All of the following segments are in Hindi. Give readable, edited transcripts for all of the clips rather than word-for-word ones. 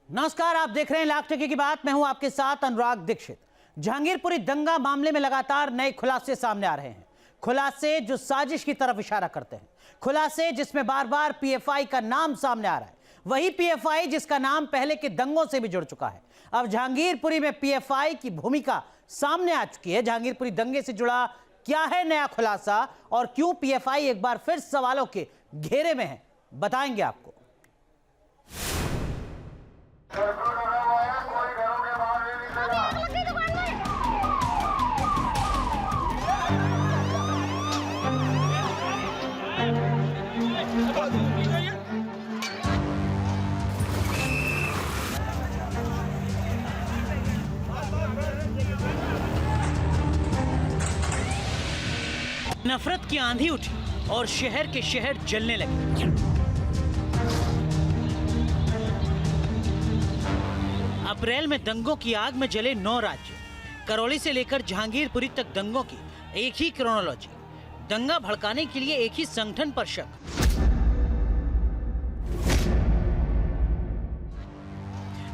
नमस्कार, आप देख रहे हैं लाख टके की बात। मैं हूं आपके साथ अनुराग दीक्षित। जहांगीरपुरी दंगा मामले में लगातार नए खुलासे सामने आ रहे हैं। खुलासे जो साजिश की तरफ इशारा करते हैं, खुलासे जिसमें बार बार पीएफआई का नाम सामने आ रहा है, वही पीएफआई जिसका नाम पहले के दंगों से भी जुड़ चुका है। अब जहांगीरपुरी में पीएफआई की भूमिका सामने आ चुकी है। जहांगीरपुरी दंगे से जुड़ा क्या है नया खुलासा और क्यों पीएफआई एक बार फिर सवालों के घेरे में है, बताएंगे आपको। नफरत की आंधी उठी और शहर के शहर जलने लगे। अप्रैल में दंगों की आग में जले 9 राज्य। करौली से लेकर जहांगीरपुरी तक दंगों की एक ही क्रोनोलॉजी। दंगा भड़काने के लिए एक ही संगठन पर शक।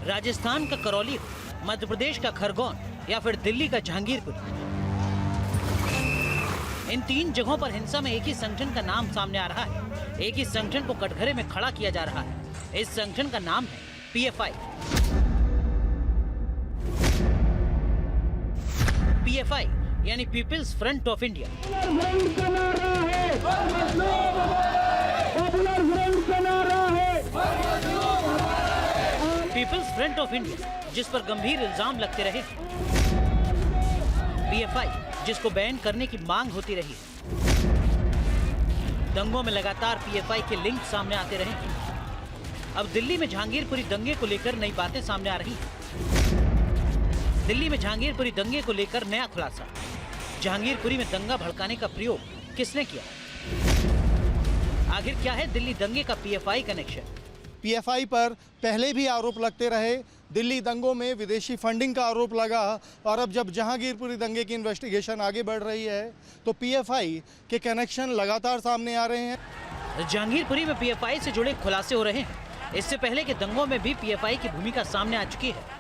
राजस्थान का करौली हो, मध्य प्रदेश का खरगोन या फिर दिल्ली का जहांगीरपुरी, इन 3 जगहों पर हिंसा में एक ही संगठन का नाम सामने आ रहा है। एक ही संगठन को कटघरे में खड़ा किया जा रहा है। इस संगठन का नाम है पीएफआई। पीएफआई यानी people's front of India. People's front of India जिस पर गंभीर इल्जाम लगते रहे। पीएफआई जिसको बैन करने की मांग होती रही है। दंगों में लगातार पीएफआई के लिंक सामने आते रहे। अब दिल्ली में जहांगीरपुरी दंगे को लेकर नई बातें सामने आ रही हैं। दिल्ली में जहांगीरपुरी दंगे को लेकर नया खुलासा। जहांगीरपुरी में दंगा भड़काने का प्रयोग किसने किया? आखिर क्या है दिल्ली दंगे का पीएफआई कनेक्शन? पीएफआई पर पहले भी आरोप लगते रहे। दिल्ली दंगों में विदेशी फंडिंग का आरोप लगा और अब जब जहांगीरपुरी दंगे की इन्वेस्टिगेशन आगे बढ़ रही है तो पीएफआई के कनेक्शन लगातार सामने आ रहे हैं। जहांगीरपुरी में पीएफआई से जुड़े खुलासे हो रहे हैं। इससे पहले के दंगों में भी पीएफआई की भूमिका सामने आ चुकी है।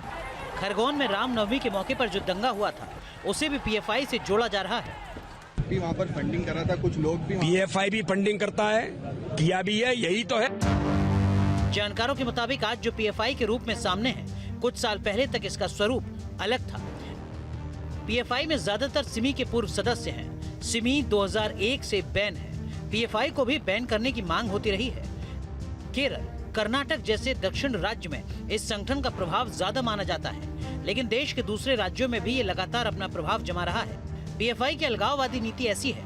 खरगोन में रामनवमी के मौके पर जो दंगा हुआ था उसे भी पीएफआई से जोड़ा जा रहा है। वहाँ पर फंडिंग कर रहा था, कुछ लोग भी। पीएफआई भी फंडिंग करता है, किया भी है, यही तो है। जानकारों के मुताबिक आज जो पीएफआई के रूप में सामने है, कुछ साल पहले तक इसका स्वरूप अलग था। पीएफआई में ज्यादातर सिमी के पूर्व सदस्य हैं। सिमी 2001 से बैन है। पीएफआई को भी बैन करने की मांग होती रही है। केरल, कर्नाटक जैसे दक्षिण राज्य में इस संगठन का प्रभाव ज्यादा माना जाता है, लेकिन देश के दूसरे राज्यों में भी ये लगातार अपना प्रभाव जमा रहा है। पीएफआई की अलगाववादी नीति ऐसी है,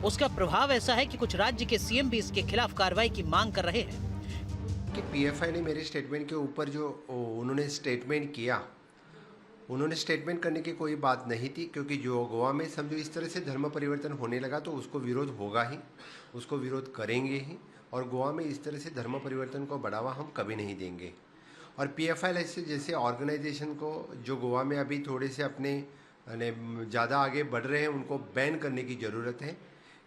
उसका प्रभाव ऐसा है कि कुछ राज्य के सीएम भी इसके खिलाफ कार्रवाई की मांग कर रहे हैं। कि पीएफआई ने मेरे स्टेटमेंट के ऊपर जो उन्होंने स्टेटमेंट किया, उन्होंने स्टेटमेंट करने की कोई बात नहीं थी, क्योंकि जो गोवा में समझो इस तरह से धर्म परिवर्तन होने लगा तो उसको विरोध होगा ही, उसको विरोध करेंगे ही, और गोवा में इस तरह से धर्म परिवर्तन को बढ़ावा हम कभी नहीं देंगे। और पीएफआई ऐसे जैसे ऑर्गेनाइजेशन को जो गोवा में अभी थोड़े से अपने ज़्यादा आगे बढ़ रहे हैं, उनको बैन करने की ज़रूरत है,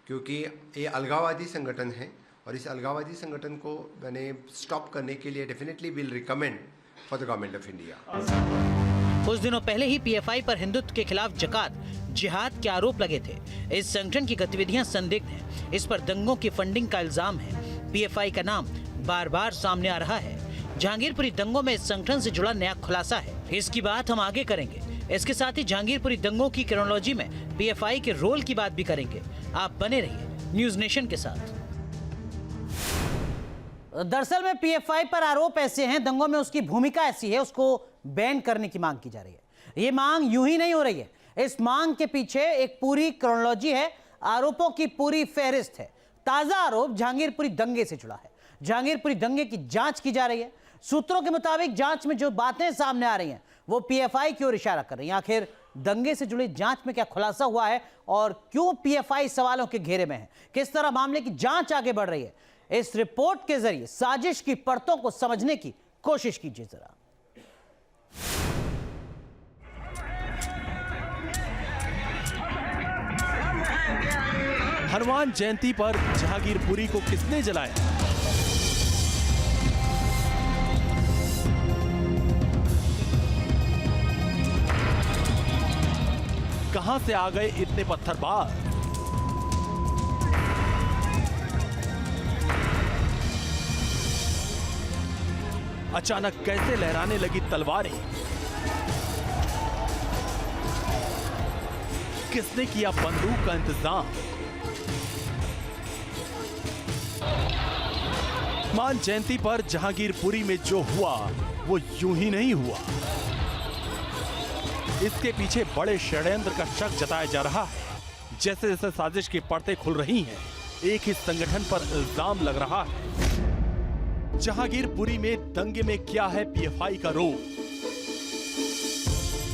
क्योंकि ये अलगाववादी संगठन है और इस अलगाववादी संगठन को मैंने स्टॉप करने के लिए definitely will recommend for the government of India. कुछ दिनों पहले ही पीएफआई पर हिंदुत्व के खिलाफ जकात जिहाद के आरोप लगे थे। इस संगठन की गतिविधियां संदिग्ध हैं। इस पर दंगों की फंडिंग का इल्जाम है। पीएफआई का नाम बार बार सामने आ रहा है। जहांगीरपुरी दंगों में इस संगठन से जुड़ा नया खुलासा है। इसकी बात हम आगे करेंगे। इसके साथ ही जहांगीरपुरी दंगों की क्रोनोलॉजी में पीएफआई के रोल की बात भी करेंगे। आप बने रहिए न्यूज नेशन के साथ। दरअसल में पीएफआई पर आरोप ऐसे हैं, दंगों में उसकी भूमिका ऐसी है, उसको बैन करने की मांग की जा रही है। ये मांग यूं ही नहीं हो रही है। इस मांग के पीछे एक पूरी क्रोनोलॉजी है, आरोपों की पूरी फहरिस्त है। ताजा आरोप जहांगीरपुरी दंगे से जुड़ा है। जहांगीरपुरी दंगे की जांच की जा रही है। सूत्रों के मुताबिक जांच में जो बातें सामने आ रही हैं वो पीएफआई की ओर इशारा कर रही हैं। आखिर दंगे से जुड़ी जांच में क्या खुलासा हुआ है और क्यों पीएफआई सवालों के घेरे में है, किस तरह मामले की जांच आगे बढ़ रही है, इस रिपोर्ट के जरिए साजिश की परतों को समझने की कोशिश कीजिए जरा। हनुमान जयंती पर जहांगीरपुरी को किसने जलाया? कहां से आ गए इतने पत्थरबाज? अचानक कैसे लहराने लगी तलवारें? किसने किया बंदूक का इंतजाम? मान जयंती पर जहांगीरपुरी में जो हुआ वो यूं ही नहीं हुआ। इसके पीछे बड़े षड्यंत्र का शक जताया जा रहा है। जैसे जैसे साजिश की परतें खुल रही हैं, एक ही संगठन पर इल्जाम लग रहा है। जहांगीरपुरी में दंगे में क्या है पीएफआई का रोल?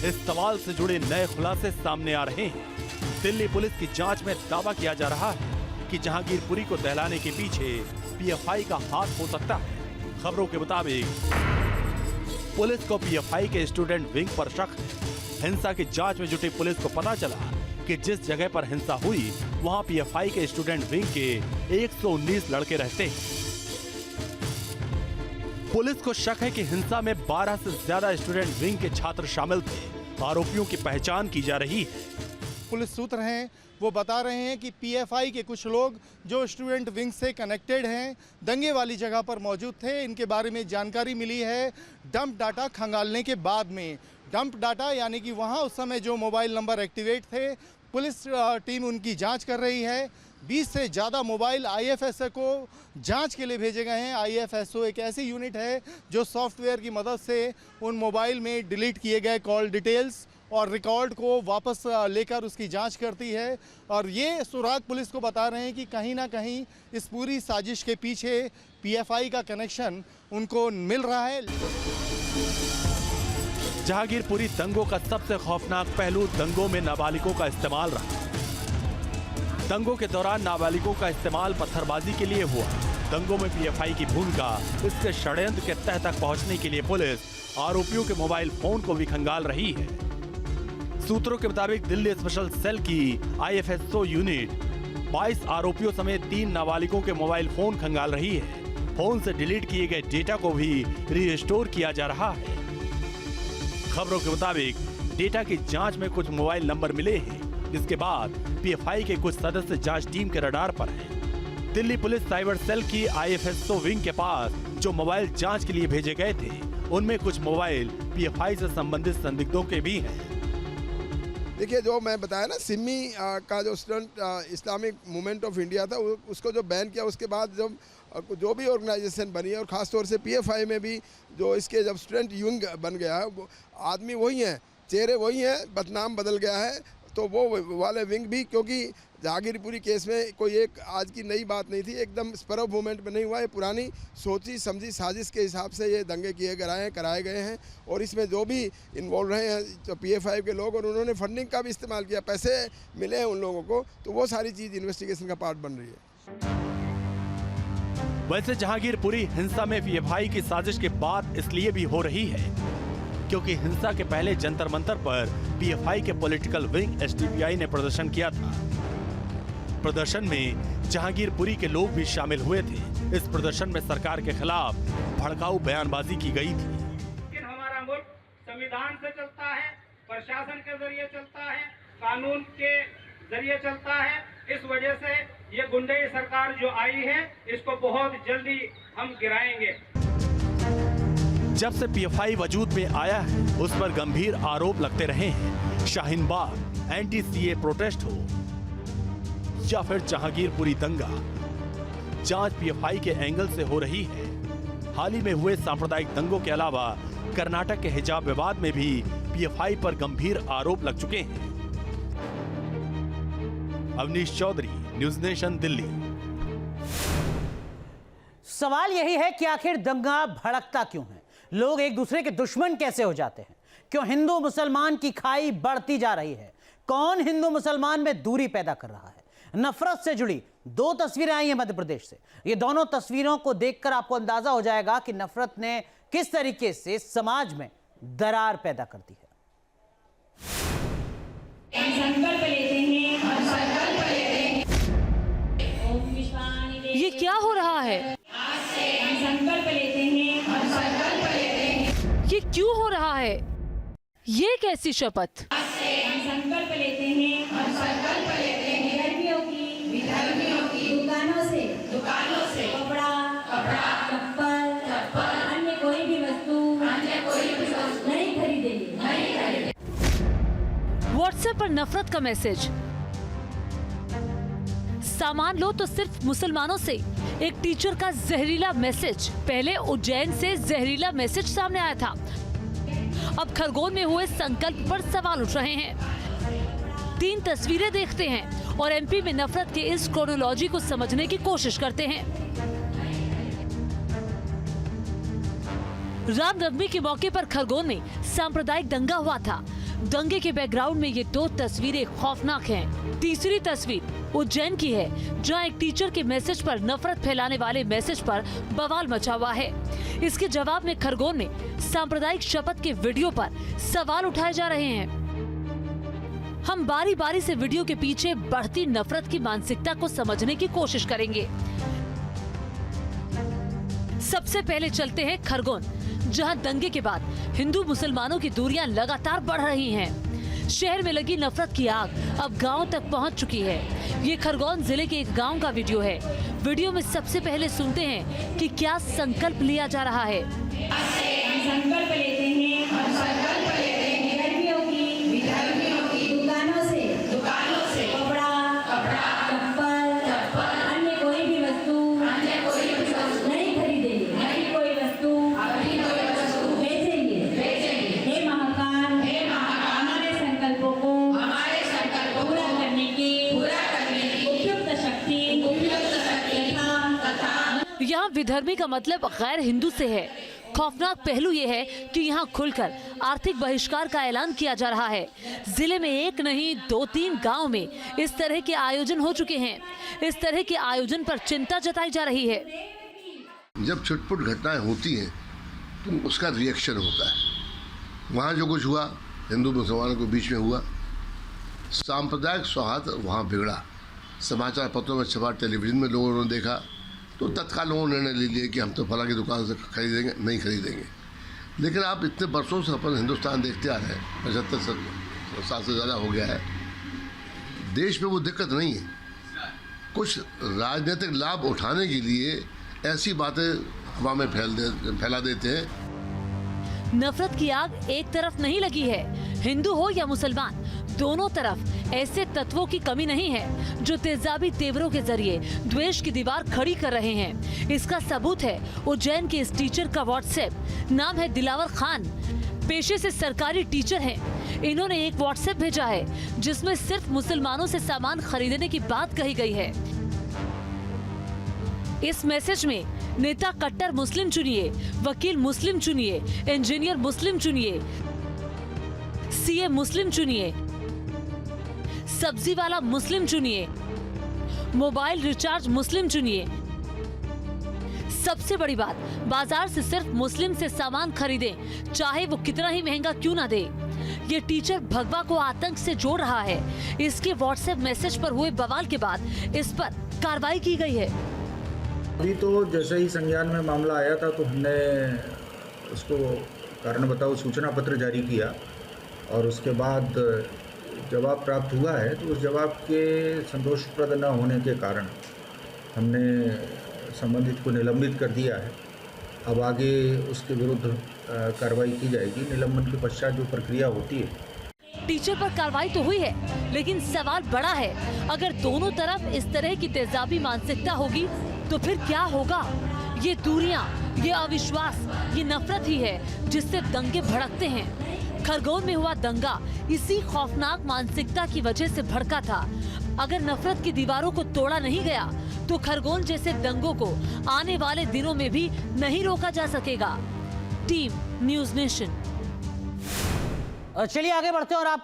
इस सवाल से जुड़े नए खुलासे सामने आ रहे हैं। दिल्ली पुलिस की जांच में दावा किया जा रहा है कि जहांगीरपुरी को दहलाने के पीछे पीएफआई का हाथ हो सकता है। खबरों के मुताबिक पुलिस को पीएफआई के स्टूडेंट विंग पर शक है। हिंसा की जांच में जुटी पुलिस को पता चला कि जिस जगह पर हिंसा हुई वहां पीएफआई के स्टूडेंट विंग के 119 लड़के रहते हैं। पुलिस को शक है कि हिंसा में 12 से ज्यादा स्टूडेंट विंग के छात्र शामिल थे। आरोपियों की पहचान की जा रही है। पुलिस सूत्र हैं वो बता रहे हैं कि पीएफआई के कुछ लोग जो स्टूडेंट विंग से कनेक्टेड हैं दंगे वाली जगह पर मौजूद थे। इनके बारे में जानकारी मिली है डंप डाटा खंगालने के बाद में। डंप डाटा यानी कि वहाँ उस समय जो मोबाइल नंबर एक्टिवेट थे, पुलिस टीम उनकी जांच कर रही है। 20 से ज़्यादा मोबाइल आईएफएसओ को जांच के लिए भेजे गए हैं। आईएफएसओ एक ऐसी यूनिट है जो सॉफ्टवेयर की मदद से उन मोबाइल में डिलीट किए गए कॉल डिटेल्स और रिकॉर्ड को वापस लेकर उसकी जांच करती है। और ये सुराग पुलिस को बता रहे हैं कि कहीं ना कहीं इस पूरी साजिश के पीछे पीएफआई का कनेक्शन उनको मिल रहा है। जहांगीरपुरी दंगों का सबसे खौफनाक पहलू दंगों में नाबालिगों का इस्तेमाल रहा। दंगों के दौरान नाबालिगों का इस्तेमाल पत्थरबाजी के लिए हुआ। दंगों में पीएफआई की भूमिका, इसके षड्यंत्र के तह तक पहुंचने के लिए पुलिस आरोपियों के मोबाइल फोन को भी खंगाल रही है। सूत्रों के मुताबिक दिल्ली स्पेशल सेल की आईएफएसओ यूनिट 22 आरोपियों समेत 3 नाबालिगों के मोबाइल फोन खंगाल रही है। फोन से डिलीट किए गए डेटा को भी रीस्टोर किया जा रहा है। खबरों के मुताबिक डेटा की जांच में कुछ मोबाइल नंबर मिले हैं। इसके बाद पीएफआई के कुछ सदस्य जांच टीम के रडार पर हैं। दिल्ली पुलिस साइबर सेल की आईएफएसओ विंग के पास जो मोबाइल जांच के लिए भेजे गए थे, उनमें कुछ मोबाइल पीएफआई से संबंधित संदिग्धों के भी हैं। देखिए, जो मैं बताया ना, सिमी का जो student Islamic movement of India था, उसको जो बैन किया, उसके बाद जब जो भी ऑर्गेनाइजेशन बनी है और ख़ासतौर से पीएफआई में भी जो इसके जब स्टूडेंट विंग बन गया है, वो आदमी वही हैं, चेहरे वही हैं, बदनाम बदल गया है। तो वो वाले विंग भी, क्योंकि जहांगीरपुरी केस में कोई एक आज की नई बात नहीं थी, एकदम स्पर ऑफ मूवमेंट में नहीं हुआ। ये पुरानी सोची समझी साजिश के हिसाब से ये दंगे कराए गए हैं। और इसमें जो भी इन्वॉल्व रहे हैं तो पीएफआई के लोग, और उन्होंने फंडिंग का भी इस्तेमाल किया, पैसे मिले हैं उन लोगों को, तो वो सारी चीज़ इन्वेस्टिगेशन का पार्ट बन रही है। वैसे जहांगीरपुरी हिंसा में पीएफआई की साजिश की बात इसलिए भी हो रही है क्योंकि हिंसा के पहले जंतर मंतर पर पीएफआई के पॉलिटिकल विंग एसडीपीआई ने प्रदर्शन किया था। प्रदर्शन में जहांगीरपुरी के लोग भी शामिल हुए थे। इस प्रदर्शन में सरकार के खिलाफ भड़काऊ बयानबाजी की गई थी। लेकिन हमारा मुल्क संविधान से चलता है, प्रशासन के जरिए चलता है, कानून के जरिए चलता है। इस वजह से ये गुंडई सरकार जो आई है, इसको बहुत जल्दी हम गिराएंगे। जब से पीएफआई वजूद में आया है, उस पर गंभीर आरोप लगते रहे हैं। Shaheen Bagh anti CA protest हो या फिर जहांगीरपुरी दंगा, जांच पीएफआई के एंगल से हो रही है। हाल ही में हुए सांप्रदायिक दंगों के अलावा कर्नाटक के हिजाब विवाद में भी पीएफआई पर गंभीर आरोप लग चुके हैं। Avneesh Chaudhary, News Nation, Delhi. सवाल यही है कि आखिर दंगा भड़कता क्यों है? लोग एक दूसरे के दुश्मन कैसे हो जाते हैं? क्यों हिंदू मुसलमान की खाई बढ़ती जा रही है? कौन हिंदू मुसलमान में दूरी पैदा कर रहा है? नफरत से जुड़ी 2 तस्वीरें आई हैं मध्य प्रदेश से। ये दोनों तस्वीरों को देखकर आपको अंदाजा हो जाएगा कि नफरत ने किस तरीके से समाज में दरार पैदा कर दी है। संकल्प लेते हैं और संकल्प लेते हैं। ये क्या हो रहा है? आज से हम संकल्प लेते हैं और संकल्प लेते हैं। ये क्यों हो रहा है? ये कैसी शपथ? हम संकल्प लेते हैं विधर्मियों की दुकानों से कपड़ा चप्पल अन्य कोई भी वस्तु नहीं खरीदेंगे। व्हाट्सएप पर नफरत का मैसेज। सामान लो तो सिर्फ मुसलमानों से। एक टीचर का जहरीला मैसेज। पहले उज्जैन से जहरीला मैसेज सामने आया था, अब खरगोन में हुए संकल्प पर सवाल उठ रहे हैं। 3 तस्वीरें देखते हैं और एमपी में नफरत के इस क्रोनोलॉजी को समझने की कोशिश करते हैं। रामनवमी के मौके पर खरगोन में सांप्रदायिक दंगा हुआ था। दंगे के बैकग्राउंड में ये 2 तस्वीरें खौफनाक हैं। तीसरी तस्वीर उज्जैन की है, जहां एक टीचर के मैसेज पर नफरत फैलाने वाले मैसेज पर बवाल मचा हुआ है। इसके जवाब में खरगोन में सांप्रदायिक शपथ के वीडियो पर सवाल उठाए जा रहे हैं। हम बारी बारी से वीडियो के पीछे बढ़ती नफरत की मानसिकता को समझने की कोशिश करेंगे। सबसे पहले चलते हैं खरगोन, जहां दंगे के बाद हिंदू मुसलमानों की दूरियां लगातार बढ़ रही हैं। शहर में लगी नफरत की आग अब गांव तक पहुंच चुकी है। ये खरगोन जिले के एक गांव का वीडियो है। वीडियो में सबसे पहले सुनते हैं कि क्या संकल्प लिया जा रहा है। हम संकल्प लेते हैं विधर्मियों की दुकानों से कपड़ा चप्पल अन्य कोई भी वस्तु नहीं खरीदेंगे। कोई वस्तु बेचेंगे। हे महाकाल हमारे संकल्पों को पूरा करने की उपयुक्त शक्ति यहाँ विधर्मी का मतलब गैर हिंदू से है। खौफनाक पहलू ये है कि यहाँ खुलकर आर्थिक बहिष्कार का ऐलान किया जा रहा है। जिले में 1 नहीं 2-3 गांव में इस तरह के आयोजन हो चुके हैं। इस तरह के आयोजन पर चिंता जताई जा रही है। जब छुटपुट घटनाएं होती हैं तो उसका रिएक्शन होता है। वहाँ जो कुछ हुआ हिंदू मुसलमानों के बीच में हुआ, सांप्रदायिक सौहार्द वहाँ बिगड़ा। समाचार पत्रों में छपा, टेलीविजन में लोगों ने देखा, तो तत्काल लोगों ने निर्णय ले लिया कि हम तो फला की दुकान से खरीदेंगे, नहीं खरीदेंगे। लेकिन आप इतने बरसों से अपन हिंदुस्तान देखते आ रहे हैं, 75 साल से ज़्यादा हो गया है। देश में वो दिक्कत नहीं है। कुछ राजनीतिक लाभ उठाने के लिए ऐसी बातें हवा में फैला देते हैं। नफरत की आग एक तरफ नहीं लगी है। हिंदू हो या मुसलमान, दोनों तरफ ऐसे तत्वों की कमी नहीं है जो तेजाबी तेवरों के जरिए द्वेष की दीवार खड़ी कर रहे हैं। इसका सबूत है उज्जैन के इस टीचर का व्हाट्सएप। नाम है दिलावर खान, पेशे से सरकारी टीचर हैं। इन्होंने एक व्हाट्सएप भेजा है जिसमें सिर्फ मुसलमानों से सामान खरीदने की बात कही गई है। इस मैसेज में नेता कट्टर मुस्लिम चुनिए, वकील मुस्लिम चुनिए, इंजीनियर मुस्लिम चुनिए, सीए मुस्लिम चुनिए, सब्जी वाला मुस्लिम चुनिए, मोबाइल रिचार्ज मुस्लिम चुनिए। सबसे बड़ी बात, बाजार से सिर्फ मुस्लिम से सामान खरीदें, चाहे वो कितना ही महंगा क्यों ना दे। ये टीचर भगवा को आतंक से जोड़ रहा है। इसके व्हाट्सएप मैसेज पर हुए बवाल के बाद इस पर कार्रवाई की गई है। अभी तो जैसे ही संज्ञान में मामला आया था तो हमने उसको कारण बताओ सूचना पत्र जारी किया और उसके बाद जवाब प्राप्त हुआ है। तो उस जवाब के संतोषप्रद न होने के कारण हमने संबंधित को निलंबित कर दिया है। अब आगे उसके विरुद्ध कार्रवाई की जाएगी। निलंबन के पश्चात जो प्रक्रिया होती है। टीचर पर कार्रवाई तो हुई है, लेकिन सवाल बड़ा है। अगर दोनों तरफ इस तरह की तेजाबी मानसिकता होगी तो फिर क्या होगा? ये दूरियां, ये अविश्वास, ये नफरत ही है जिससे दंगे भड़कते हैं। खरगोन में हुआ दंगा इसी खौफनाक मानसिकता की वजह से भड़का था। अगर नफरत की दीवारों को तोड़ा नहीं गया तो खरगोन जैसे दंगों को आने वाले दिनों में भी नहीं रोका जा सकेगा। Team news nation. चलिए आगे बढ़ते हैं और आप